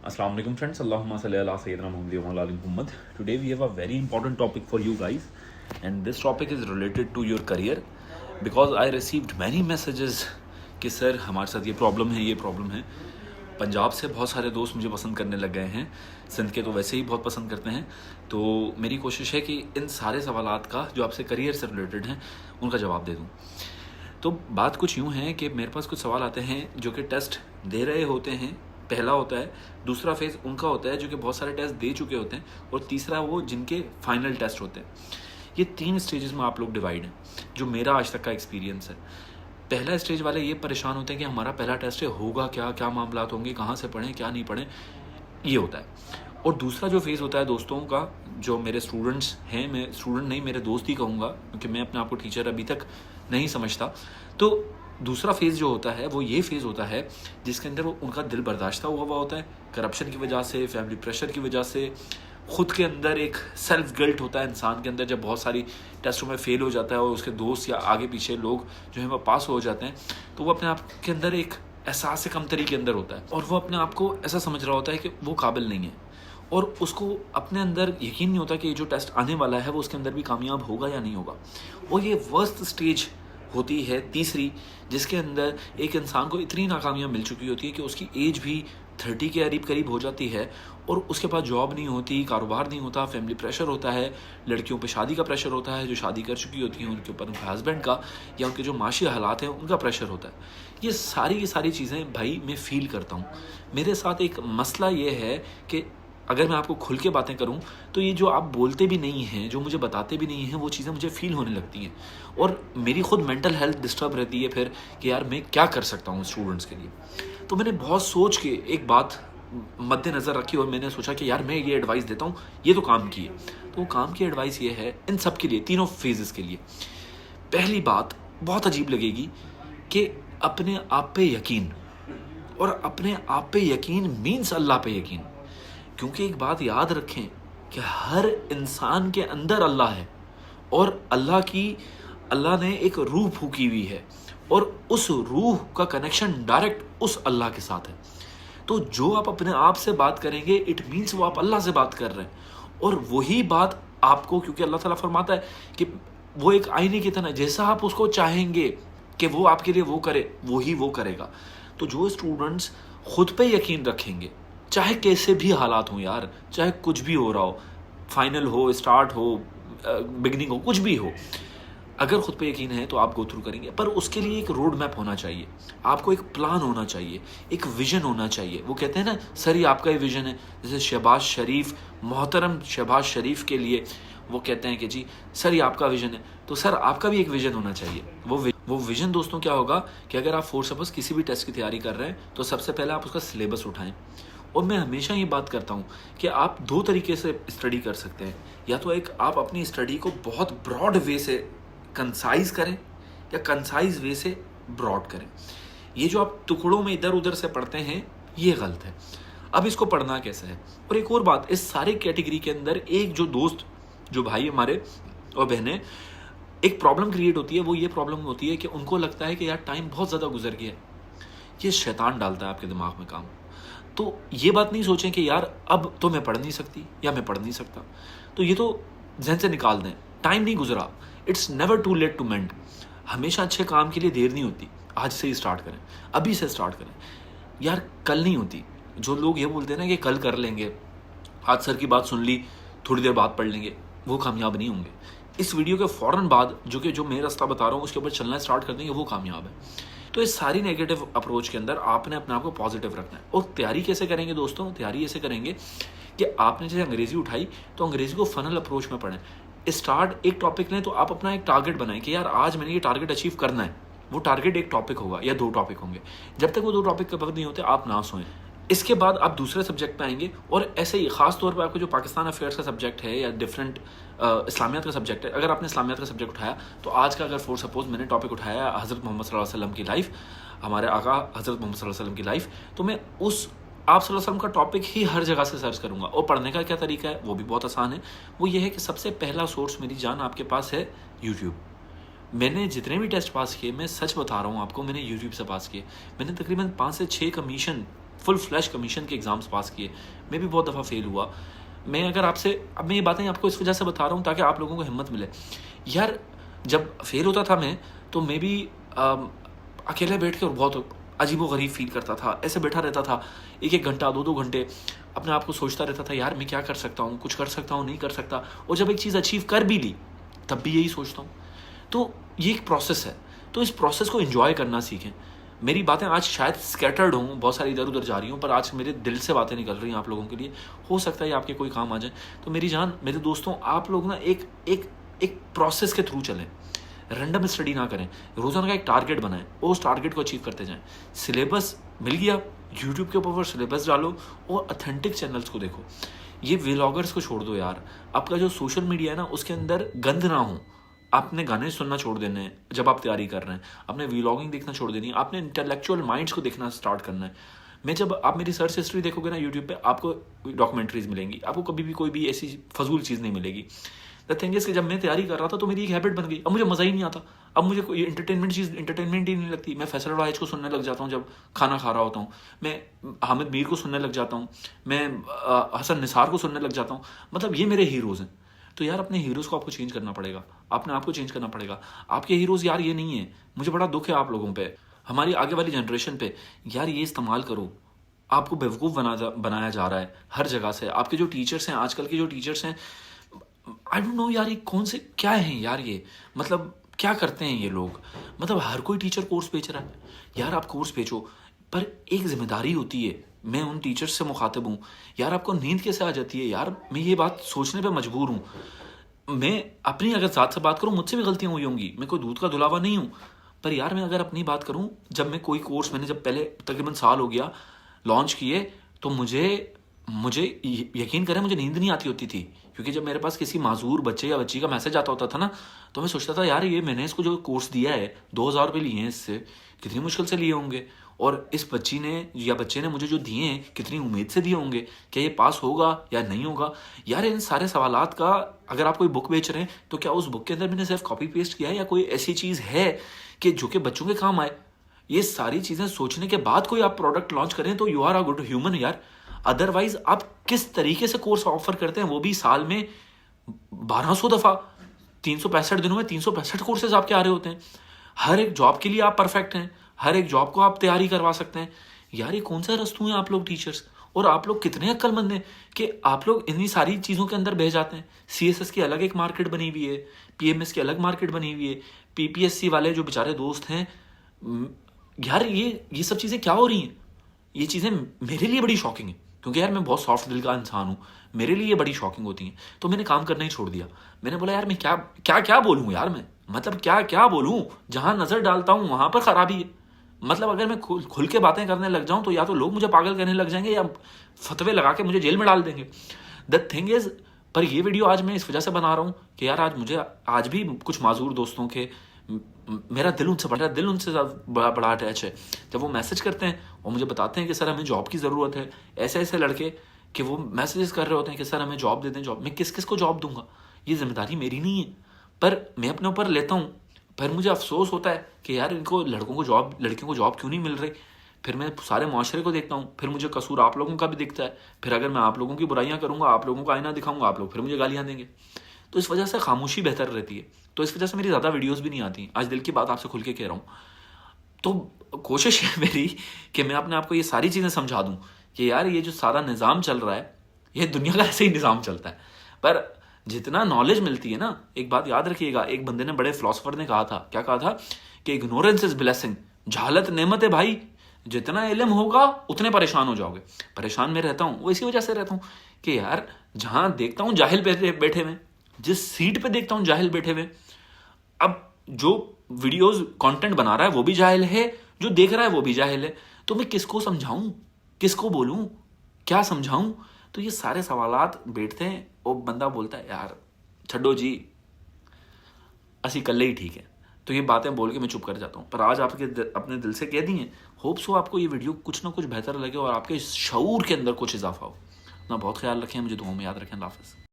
Assalamu alaikum friends. Allahumma salli ala Sayyidina Muhammad wa ala ali Muhammad. Today we have a very important topic for you guys, and this topic is related to your career because I received many messages कि sir हमारे साथ ये problem है। पंजाब से बहुत सारे दोस्त मुझे पसंद करने लग गए हैं, सिंध के तो वैसे ही बहुत पसंद करते हैं। तो मेरी कोशिश है कि इन सारे सवालात का जो आपसे करियर से रिलेटेड हैं उनका जवाब दे दूँ। तो बात कुछ यूँ है कि मेरे पास कुछ सवाल आते हैं जो कि टेस्ट दे रहे होते हैं, पहला होता है, दूसरा फेज़ उनका होता है जो कि बहुत सारे टेस्ट दे चुके होते हैं, और तीसरा वो जिनके फाइनल टेस्ट होते हैं। ये 3 स्टेजेस में आप लोग डिवाइड हैं, जो मेरा आज तक का एक्सपीरियंस है। पहला स्टेज वाले ये परेशान होते हैं कि हमारा पहला टेस्ट है, होगा क्या, क्या मामलात होंगे, कहाँ से पढ़ें क्या नहीं पढ़ें, ये होता है। और दूसरा जो फेज़ होता है दोस्तों का, जो मेरे स्टूडेंट्स हैं, मैं स्टूडेंट नहीं मेरे दोस्त ही कहूँगा क्योंकि मैं अपने आप को टीचर अभी तक नहीं समझता। तो दूसरा फेज़ जो होता है वो ये फेज़ होता है जिसके अंदर वो उनका दिल बर्दाश्त हुआ होता है, करप्शन की वजह से, फैमिली प्रेशर की वजह से, ख़ुद के अंदर एक सेल्फ गिल्ट होता है इंसान के अंदर जब बहुत सारी टेस्टों में फ़ेल हो जाता है और उसके दोस्त या आगे पीछे लोग जो है वो पास हो जाते हैं, तो वो अपने आप के अंदर एक एहसास कमतरी के अंदर होता है और वो अपने आप को ऐसा समझ रहा होता है कि वो काबिल नहीं है, और उसको अपने अंदर यकीन नहीं होता कि ये जो टेस्ट आने वाला है वो उसके अंदर भी कामयाब होगा या नहीं होगा। और ये वर्स्ट स्टेज होती है तीसरी, जिसके अंदर एक इंसान को इतनी नाकामियाँ मिल चुकी होती है कि उसकी एज भी 30 के करीब हो जाती है और उसके पास जॉब नहीं होती, कारोबार नहीं होता, फैमिली प्रेशर होता है, लड़कियों पे शादी का प्रेशर होता है, जो शादी कर चुकी होती हैं उनके ऊपर उनके हस्बैंड का या उनके जो माशी हालात हैं उनका प्रेशर होता है। ये सारी चीज़ें भाई मैं फ़ील करता हूँ। मेरे साथ एक मसला ये है कि अगर मैं आपको खुल के बातें करूं तो ये जो आप बोलते भी नहीं हैं, जो मुझे बताते भी नहीं हैं, वो चीज़ें मुझे फ़ील होने लगती हैं और मेरी खुद मेंटल हेल्थ डिस्टर्ब रहती है फिर कि यार मैं क्या कर सकता हूँ स्टूडेंट्स के लिए। तो मैंने बहुत सोच के एक बात मद्देनज़र रखी और मैंने सोचा कि यार मैं ये एडवाइस देता हूँ, ये तो काम की है। तो काम की एडवाइस ये है इन सब के लिए, तीनों फेजेस के लिए। पहली बात बहुत अजीब लगेगी कि अपने आप पे यकीन, और अपने आप पे यकीन मीन्स अल्लाह पे यकीन। क्योंकि एक बात याद रखें कि हर इंसान के अंदर अल्लाह है और अल्लाह ने एक रूह फूकी हुई है और उस रूह का कनेक्शन डायरेक्ट उस अल्लाह के साथ है। तो जो आप अपने आप से बात करेंगे इट मीन्स वो आप अल्लाह से बात कर रहे हैं, और वही बात आपको, क्योंकि अल्लाह ताला फरमाता है कि वो एक आईने की तरह, जैसा आप उसको चाहेंगे कि वो आपके लिए वो करे, वही वो करेगा। तो जो स्टूडेंट्स खुद पे यकीन रखेंगे, चाहे कैसे भी हालात हों यार, चाहे कुछ भी हो रहा हो, फाइनल हो, स्टार्ट हो, बिगनिंग हो, कुछ भी हो, अगर खुद पे यकीन है तो आप गो थ्रू करेंगे। पर उसके लिए एक रोड मैप होना चाहिए, आपको एक प्लान होना चाहिए, एक विजन होना चाहिए। वो कहते हैं ना सर ये आपका ही विजन है, जैसे शहबाज शरीफ, मोहतरम शहबाज शरीफ के लिए वो कहते हैं कि जी सर ये आपका विजन है, तो सर आपका भी एक विजन होना चाहिए। वो विजन दोस्तों क्या होगा कि अगर आप फोर सपोज किसी भी टेस्ट की तैयारी कर रहे हैं तो सबसे पहले आप उसका सिलेबस उठाएं। और मैं हमेशा ये बात करता हूँ कि आप 2 तरीके से स्टडी कर सकते हैं, या तो एक आप अपनी स्टडी को बहुत ब्रॉड वे से कंसाइज करें या कंसाइज वे से ब्रॉड करें। ये जो आप टुकड़ों में इधर उधर से पढ़ते हैं ये गलत है। अब इसको पढ़ना कैसे है। और एक और बात, इस सारे कैटेगरी के अंदर एक जो दोस्त, जो भाई हमारे और बहनें, एक प्रॉब्लम क्रिएट होती है। वो ये प्रॉब्लम होती है कि उनको लगता है कि यार टाइम बहुत ज़्यादा गुजर गया है। ये शैतान डालता है आपके दिमाग में काम। तो ये बात नहीं सोचें कि यार अब तो मैं पढ़ नहीं सकती या मैं पढ़ नहीं सकता, तो ये तो जहन से निकाल दें। टाइम नहीं गुजरा, it's never too late to mend. हमेशा अच्छे काम के लिए देर नहीं होती। आज से ही स्टार्ट करें, अभी से स्टार्ट करें यार, कल नहीं होती। जो लोग ये बोलते हैं ना कि कल कर लेंगे, आज सर की बात सुन ली, थोड़ी देर बाद पढ़ लेंगे, वो कामयाब नहीं होंगे। इस वीडियो के फ़ौरन बाद जो मैं रास्ता बता रहा हूँ उसके ऊपर चलना स्टार्ट कर देंगे, वो कामयाब है। तो इस सारी नेगेटिव अप्रोच के अंदर आपने अपने आप को पॉजिटिव रखना है। और तैयारी कैसे करेंगे दोस्तों? तैयारी ऐसे करेंगे कि आपने जैसे अंग्रेजी उठाई तो अंग्रेजी को फनल अप्रोच में पढ़ें। स्टार्ट एक टॉपिक लें तो आप अपना एक टारगेट बनाएं कि यार आज मैंने ये टारगेट अचीव करना है। वो टारगेट एक टॉपिक होगा या 2 टॉपिक होंगे। जब तक वो 2 टॉपिक कवर नहीं होते आप ना सोएं। इसके बाद आप दूसरे सब्जेक्ट पे आएंगे, और ऐसे ही ख़ास तौर पे आपको जो पाकिस्तान अफेयर्स का सब्जेक्ट है या डिफरेंट इस्लामियात का सब्जेक्ट है, अगर आपने इस्लामियात का सब्जेक्ट उठाया तो आज का अगर फॉर सपोज मैंने टॉपिक उठाया हज़रत मोहम्मद सल्लल्लाहु अलैहि वसल्लम की लाइफ, हमारे आका हज़रत मोहम्मद सल्लल्लाहु अलैहि वसल्लम की लाइफ, तो मैं उस आप सल्लल्लाहु अलैहि वसल्लम का टॉपिक ही हर जगह से सर्च करूंगा। और पढ़ने का क्या तरीका है वो भी बहुत आसान है। वो ये है कि सबसे पहला सोर्स मेरी जान आपके पास है यूट्यूब। मैंने जितने भी टेस्ट पास किए, मैं सच बता रहा हूँ आपको, मैंने यूट्यूब से पास किए। मैंने तकरीबन 5 से 6 कमीशन फुल फ्लैश कमीशन के एग्ज़ाम्स पास किए, मैं भी बहुत दफ़ा फेल हुआ। मैं अगर आपसे अब मैं ये बातें आपको इस वजह से बता रहा हूँ ताकि आप लोगों को हिम्मत मिले। यार जब फेल होता था मैं, तो मैं भी अकेले बैठ के और बहुत अजीबो-गरीब फ़ील करता था। ऐसे बैठा रहता था 1-1 घंटा, 2-2 घंटे अपने आप को सोचता रहता था, यार मैं क्या कर सकता हूँ, कुछ कर सकता हूँ, नहीं कर सकता। और जब एक चीज़ अचीव कर भी ली, तब भी यही सोचता हूँ। तो ये एक प्रोसेस है, तो इस प्रोसेस को एंजॉय करना सीखें। मेरी बातें आज शायद स्कैटर्ड हों, बहुत सारी इधर-उधर जा रही हों, पर आज मेरे दिल से बातें निकल रही हैं आप लोगों के लिए। हो सकता है ये आपके कोई काम आ जाए। तो मेरी जान, मेरे दोस्तों, आप लोग ना एक प्रोसेस के थ्रू चलें। रैंडम स्टडी ना करें। रोज़ाना का एक टारगेट बनाएं और उस टारगेट को अचीव करते जाएं। सिलेबस मिल गया, यूट्यूब के ऊपर सिलेबस डालो और ऑथेंटिक चैनल्स को देखो। ये व्लॉगर्स को छोड़ दो यार। आपका जो सोशल मीडिया है ना, उसके अंदर गंद ना हो। आपने गाने सुनना छोड़ देने हैं जब आप तैयारी कर रहे हैं, आपने व्लॉगिंग देखना छोड़ देनी है, आपने इंटेलेक्चुअल माइंड्स को देखना स्टार्ट करना है। मैं जब आप मेरी सर्च हिस्ट्री देखोगे ना यूट्यूब पे, आपको डॉक्यूमेंट्रीज मिलेंगी, आपको कभी भी कोई भी ऐसी फजूल चीज़ नहीं मिलेगी। द थिंग इज कि जब मैं तैयारी कर रहा था तो मेरी एक हैबिट बन गई, अब मुझे मज़ा ही नहीं आता। अब मुझे कोई एंटरटेनमेंट ही नहीं लगती। मैं फैसल वाइज को सुनने लग जाता हूँ जब खाना खा रहा होता हूँ, मैं हामिद मीर को सुनने लग जाता हूँ, मैं हसन निसार को सुनने लग जाता हूँ। मतलब ये मेरे हीरोज़ हैं। तो यार अपने हीरोज़ को आपको चेंज करना पड़ेगा, अपने आप को चेंज करना पड़ेगा। आपके हीरोज़ यार ये नहीं है। मुझे बड़ा दुख है आप लोगों पे, हमारी आगे वाली जनरेशन पे। यार ये इस्तेमाल करो। आपको बेवकूफ़ बनाया जा रहा है हर जगह से। आपके जो टीचर्स हैं, आजकल के जो टीचर्स हैं, आई डोंट नो यार, ये कौन से क्या हैं यार, ये मतलब क्या करते हैं ये लोग। मतलब हर कोई टीचर कोर्स बेच रहा है। यार आप कोर्स बेचो, पर एक जिम्मेदारी होती है। मैं उन टीचर्स से मुखातिब हूँ। यार आपको नींद कैसे आ जाती है यार, मैं ये बात सोचने पे मजबूर हूँ। मैं अपनी अगर ज़ात से बात करूँ, मुझसे भी गलतियाँ हुई होंगी, मैं कोई दूध का धुलावा नहीं हूँ। पर यार मैं अगर अपनी बात करूँ, जब मैं कोई कोर्स मैंने जब पहले तकरीबन साल हो गया लॉन्च किए, तो मुझे यकीन करें मुझे नींद नहीं आती होती थी। क्योंकि जब मेरे पास किसी माजूर बच्चे या बच्ची का मैसेज आता होता था ना, तो मैं सोचता था यार ये मैंने इसको जो कोर्स दिया है, 2000 रुपये लिए हैं इससे, कितनी मुश्किल से लिए होंगे। और इस बच्ची ने या बच्चे ने मुझे जो दिए हैं, कितनी उम्मीद से दिए होंगे, क्या ये पास होगा या नहीं होगा। यार इन सारे सवालात का, अगर आप कोई बुक बेच रहे हैं, तो क्या उस बुक के अंदर मैंने सिर्फ कॉपी पेस्ट किया है या कोई ऐसी चीज़ है कि जो कि बच्चों के काम आए। ये सारी चीज़ें सोचने के बाद कोई आप प्रोडक्ट लॉन्च करें तो you are a good human यार। अदरवाइज आप किस तरीके से कोर्स ऑफर करते हैं, वो भी साल में 1200 दफ़ा, 365 दिनों में 365 कोर्सेज आपके आ रहे होते हैं। हर एक जॉब के लिए आप परफेक्ट हैं, हर एक जॉब को आप तैयारी करवा सकते हैं। यार ये कौन सा रस्तू हैं आप लोग टीचर्स, और आप लोग कितने अक्लमंद हैं कि आप लोग इन्हीं सारी चीज़ों के अंदर बह जाते हैं। CSS की अलग एक मार्केट बनी हुई है, PMS की अलग मार्केट बनी हुई है, PPSC वाले जो बेचारे दोस्त हैं, यार ये सब चीज़ें क्या हो रही हैं। ये चीज़ें मेरे लिए बड़ी शॉकिंग है, क्योंकि यार मैं बहुत सॉफ्ट दिल का इंसान हूँ, मेरे लिए ये बड़ी शॉकिंग होती हैं। तो मैंने काम करना ही छोड़ दिया। मैंने बोला यार मैं क्या बोलूँ यार, मैं मतलब क्या बोलूँ। जहाँ नज़र डालता हूँ वहाँ पर ख़राबी है। मतलब अगर मैं खुल के बातें करने लग जाऊँ तो या तो लोग मुझे पागल कहने लग जाएंगे या फतवे लगा के मुझे जेल में डाल देंगे। द थिंग इज़, पर ये वीडियो आज मैं इस वजह से बना रहा हूँ कि यार आज भी कुछ माजूर दोस्तों के मेरा दिल उनसे बड़ा अटैच है। जब वो मैसेज करते हैं और मुझे बताते हैं कि सर हमें जॉब की ज़रूरत है, ऐसे लड़के कि वो मैसेजेस कर रहे होते हैं कि सर हमें जॉब दे दें, जॉब। मैं किस को जॉब दूंगा, ये जिम्मेदारी मेरी नहीं है, पर मैं अपने ऊपर लेता हूँ। पर मुझे अफसोस होता है कि यार इनको लड़कियों को जॉब क्यों नहीं मिल रही। फिर मैं सारे माशरे को देखता हूँ, फिर मुझे कसूर आप लोगों का भी दिखता है। फिर अगर मैं आप लोगों की बुराइयाँ करूँगा, आप लोगों को आईना दिखाऊंगा, आप लोग फिर मुझे गालियाँ देंगे। तो इस वजह से खामोशी बेहतर रहती है। तो इस वजह से मेरी ज़्यादा वीडियोस भी नहीं आती। आज दिल की बात आपसे खुल के कह रहा हूँ। तो कोशिश है मेरी कि मैं अपने आप को ये सारी चीज़ें समझा दूँ कि यार ये जो सारा निज़ाम चल रहा है, ये दुनिया का ऐसे ही निज़ाम चलता है। पर जितना नॉलेज मिलती है ना, एक बात याद रखिएगा, एक बंदे ने, बड़े फिलोसोफर ने कहा था, क्या कहा था कि इग्नोरेंस इज ब्लेसिंग, जहालत नेमत है भाई। जितना इल्म होगा उतने परेशान हो जाओगे। परेशान मैं रहता हूँ, वो इसी वजह से रहता हूँ कि यार जहाँ देखता हूँ जाहिल बैठे हुए, जिस सीट पे देखता हूँ जाहिल बैठे हुए, अब जो वीडियोस कंटेंट बना रहा है वो भी जाहिल है, जो देख रहा है वो भी जाहिल है। तो मैं किसको समझाऊं, किसको बोलूं, क्या समझाऊं। तो ये सारे सवालात बैठते हैं और बंदा बोलता है यार छड्डो जी, असी कल्ले ही ठीक है। तो ये बातें बोल के मैं चुप कर जाता हूँ। पर आज आपके अपने दिल से कह दी हैं। होप सो आपको ये वीडियो कुछ ना कुछ बेहतर लगे और आपके शऊर के अंदर कुछ इजाफा हो। अपना बहुत ख्याल रखें, मुझे दुआओं में याद रखें। अल्लाह हाफ़िज़।